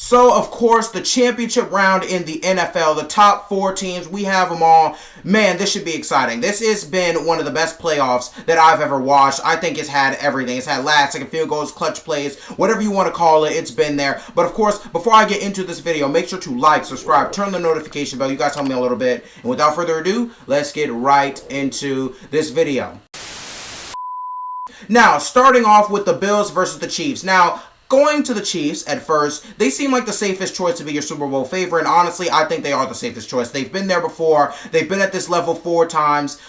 So, of course, the championship round in the NFL, the top 4 teams, we have them all. Man, this should be exciting. This has been one of the best playoffs that I've ever watched. I think it's had everything. It's had last second field goals, clutch plays, whatever you want to call it, it's been there. But, of course, before I get into this video, make sure to like, subscribe, turn the notification bell. You guys help me a little bit. And without further ado, let's get right into this video. Now, starting off with the Bills versus the Chiefs. Now, going to the Chiefs at first, they seem like the safest choice to be your Super Bowl favorite, and honestly, I think they are the safest choice. They've been there before. They've been at this level 4 times.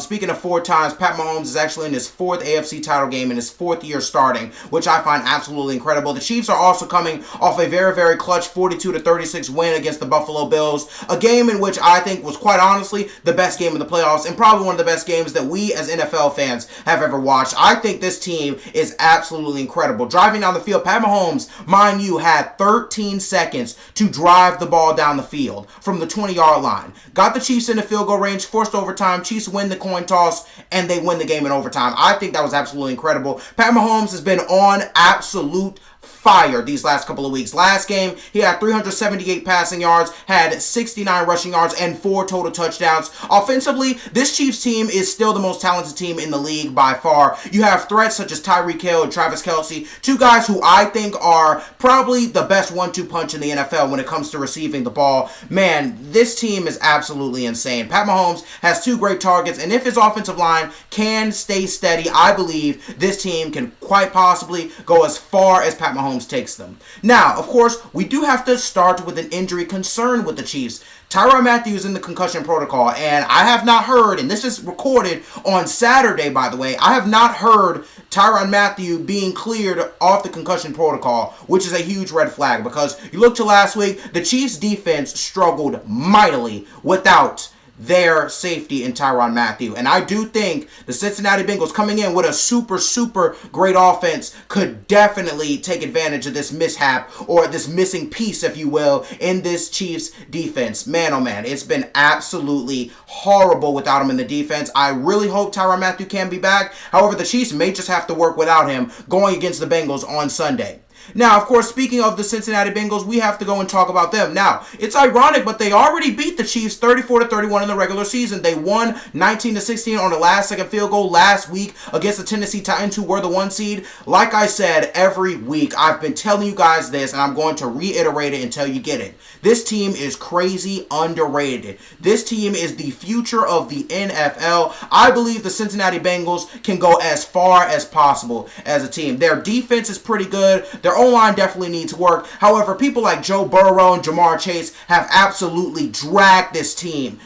Speaking of 4 times, Pat Mahomes is actually in his 4th AFC title game in his 4th year starting, which I find absolutely incredible. The Chiefs are also coming off a very, very clutch 42-36 win against the Buffalo Bills, a game in which I think was quite honestly the best game of the playoffs and probably one of the best games that we as NFL fans have ever watched. I think this team is absolutely incredible. Driving down the field, Pat Mahomes, mind you, had 13 seconds to drive the ball down the field from the 20-yard line. Got the Chiefs in the field goal range, forced overtime. Chiefs win the coin toss, and they win the game in overtime. I think that was absolutely incredible. Pat Mahomes has been on absolute fire these last couple of weeks. Last game, he had 378 passing yards, had 69 rushing yards, and 4 total touchdowns. Offensively, this Chiefs team is still the most talented team in the league by far. You have threats such as Tyreek Hill and Travis Kelce, 2 guys who I think are probably the best 1-2 punch in the NFL when it comes to receiving the ball. Man, this team is absolutely insane. Pat Mahomes has 2 great targets, and if his offensive line can stay steady, I believe this team can quite possibly go as far as Pat Mahomes takes them. Now, of course, we do have to start with an injury concern with the Chiefs. Tyrann Mathieu is in the concussion protocol, and I have not heard, and this is recorded on Saturday, by the way, I have not heard Tyrann Mathieu being cleared off the concussion protocol, which is a huge red flag because you look to last week, the Chiefs defense struggled mightily without their safety in Tyrann Mathieu. And I do think the Cincinnati Bengals coming in with a super great offense could definitely take advantage of this mishap or this missing piece, if you will, in this Chiefs defense. Man, oh man, it's been absolutely horrible without him in the defense. I really hope Tyrann Mathieu can be back. However, the Chiefs may just have to work without him going against the Bengals on Sunday. Now, of course, speaking of the Cincinnati Bengals, we have to go and talk about them. Now, it's ironic, but they already beat the Chiefs 34-31 in the regular season. They won 19-16 on the last-second field goal last week against the Tennessee Titans, who were the 1 seed. Like I said, every week, I've been telling you guys this, and I'm going to reiterate it until you get it. This team is crazy underrated. This team is the future of the NFL. I believe the Cincinnati Bengals can go as far as possible as a team. Their defense is pretty good. Their O-line definitely needs work. However, people like Joe Burrow and Jamar Chase have absolutely dragged this team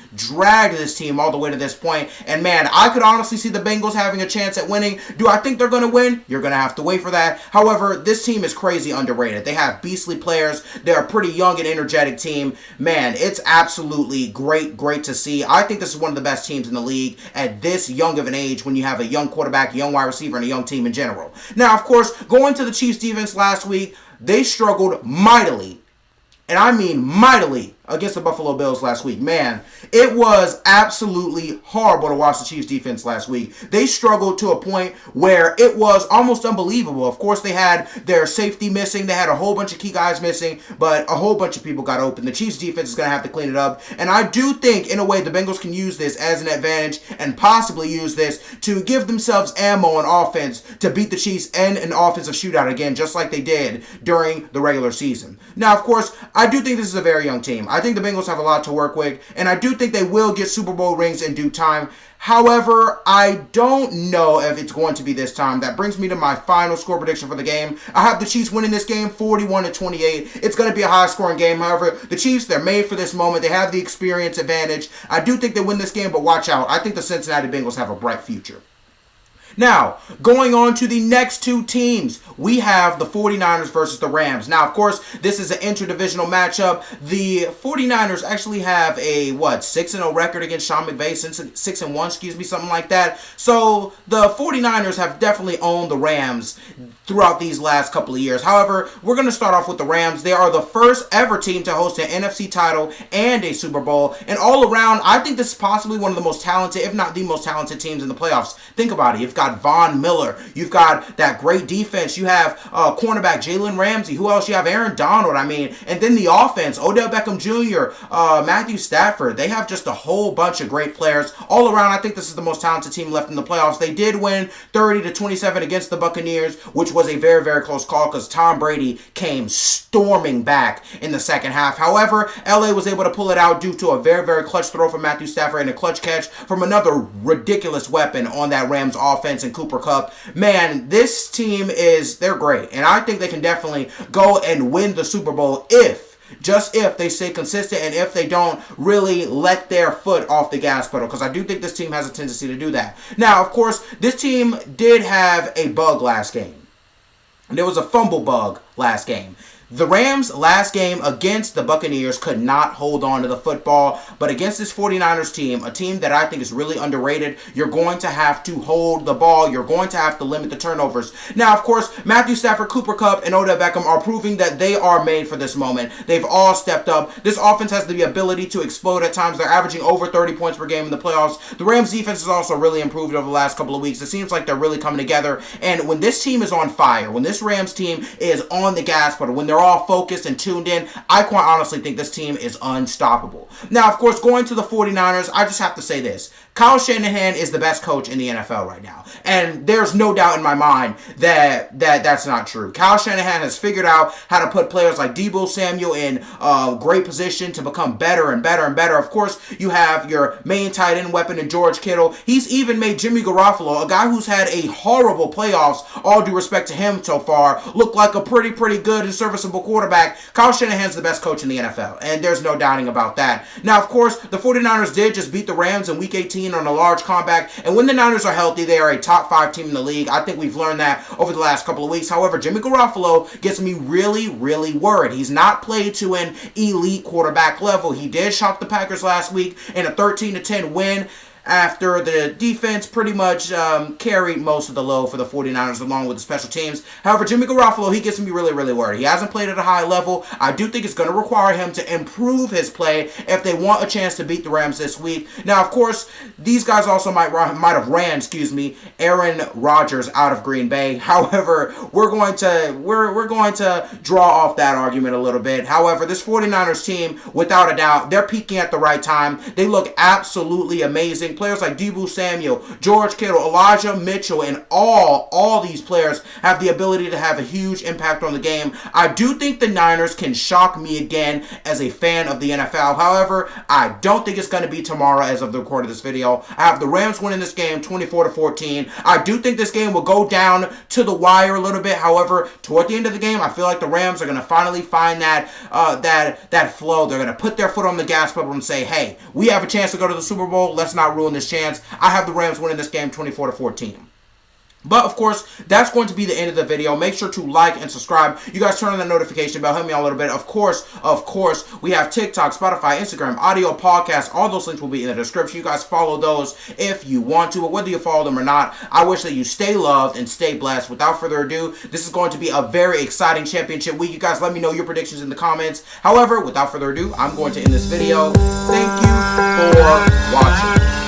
all the way to this point. And man, I could honestly see the Bengals having a chance at winning. Do I think they're going to win? You're going to have to wait for that. However, this team is crazy underrated. They have beastly players. They're a pretty young and energetic team. Man, it's absolutely great to see. I think this is one of the best teams in the league at this young of an age when you have a young quarterback, a young wide receiver, and a young team in general. Now, of course, going to the Chiefs defense last week, they struggled mightily, and I mean mightily, against the Buffalo Bills last week. Man, it was absolutely horrible to watch the Chiefs defense last week. They struggled to a point where it was almost unbelievable. Of course, they had their safety missing. They had a whole bunch of key guys missing, but a whole bunch of people got open. The Chiefs defense is going to have to clean it up, and I do think, in a way, the Bengals can use this as an advantage and possibly use this to give themselves ammo on offense to beat the Chiefs in an offensive shootout again, just like they did during the regular season. Now, of course, I do think this is a very young team. I think the Bengals have a lot to work with, and I do think they will get Super Bowl rings in due time. However, I don't know if it's going to be this time. That brings me to my final score prediction for the game. I have the Chiefs winning this game 41-28. It's going to be a high-scoring game. However, the Chiefs, they're made for this moment. They have the experience advantage. I do think they win this game, but watch out. I think the Cincinnati Bengals have a bright future. Now, going on to the next 2 teams, we have the 49ers versus the Rams. Now, of course, this is an interdivisional matchup. The 49ers actually have a, 6-0 record against Sean McVay, 6-1, something like that. So, the 49ers have definitely owned the Rams throughout these last couple of years. However, we're going to start off with the Rams. They are the first ever team to host an NFC title and a Super Bowl. And all around, I think this is possibly one of the most talented, if not the most talented teams in the playoffs. Think about it. You've got Von Miller. You've got that great defense. You have cornerback Jalen Ramsey. Who else? You have Aaron Donald. And then the offense, Odell Beckham Jr., Matthew Stafford. They have just a whole bunch of great players. All around, I think this is the most talented team left in the playoffs. They did win 30-27 against the Buccaneers, which was a very, very close call because Tom Brady came storming back in the second half. However, LA was able to pull it out due to a very, very clutch throw from Matthew Stafford and a clutch catch from another ridiculous weapon on that Rams offense in Cooper Kupp. Man, this team they're great. And I think they can definitely go and win the Super Bowl just if they stay consistent and if they don't really let their foot off the gas pedal, because I do think this team has a tendency to do that. Now, of course, this team did have a bug last game. There was a fumble bug last game. The Rams last game against the Buccaneers could not hold on to the football, but against this 49ers team, a team that I think is really underrated, you're going to have to hold the ball. You're going to have to limit the turnovers. Now, of course, Matthew Stafford, Cooper Kupp, and Odell Beckham are proving that they are made for this moment. They've all stepped up. This offense has the ability to explode at times. They're averaging over 30 points per game in the playoffs. The Rams defense has also really improved over the last couple of weeks. It seems like they're really coming together, and when this team is on fire, when this Rams team is on the gas pedal, when they're all focused and tuned in, I quite honestly think this team is unstoppable. Now, of course, going to the 49ers, I just have to say this. Kyle Shanahan is the best coach in the NFL right now. And there's no doubt in my mind that that's not true. Kyle Shanahan has figured out how to put players like Deebo Samuel in great position to become better and better and better. Of course, you have your main tight end weapon in George Kittle. He's even made Jimmy Garoppolo, a guy who's had a horrible playoffs, all due respect to him so far, look like a pretty good and serviceable quarterback. Kyle Shanahan's the best coach in the NFL, and there's no doubting about that. Now, of course, the 49ers did just beat the Rams in Week 18 on a large comeback, and when the Niners are healthy, they are a top 5 team in the league. I think we've learned that over the last couple of weeks. However, Jimmy Garoppolo gets me really, really worried. He's not played to an elite quarterback level. He did shock the Packers last week in a 13-10 win, after the defense pretty much carried most of the load for the 49ers along with the special teams. However, Jimmy Garoppolo, he gets me really, really worried. He hasn't played at a high level. I do think it's going to require him to improve his play if they want a chance to beat the Rams this week. Now, of course, these guys also might have ran Aaron Rodgers out of Green Bay. However, we're going to draw off that argument a little bit. However, this 49ers team, without a doubt, they're peaking at the right time. They look absolutely amazing. Players like Deebo Samuel, George Kittle, Elijah Mitchell, and all these players have the ability to have a huge impact on the game. I do think the Niners can shock me again as a fan of the NFL. However, I don't think it's going to be tomorrow as of the record of this video. I have the Rams winning this game 24-14. I do think this game will go down to the wire a little bit. However, toward the end of the game, I feel like the Rams are going to finally find that flow. They're going to put their foot on the gas pedal and say, hey, we have a chance to go to the Super Bowl. Let's not ruin this chance. I have the Rams winning this game 24-14. But, of course, that's going to be the end of the video. Make sure to like and subscribe. You guys turn on the notification bell. Help me out a little bit. Of course, we have TikTok, Spotify, Instagram, audio, podcast. All those links will be in the description. You guys follow those if you want to. But whether you follow them or not, I wish that you stay loved and stay blessed. Without further ado, this is going to be a very exciting championship week. You guys let me know your predictions in the comments. However, without further ado, I'm going to end this video. Thank you for watching.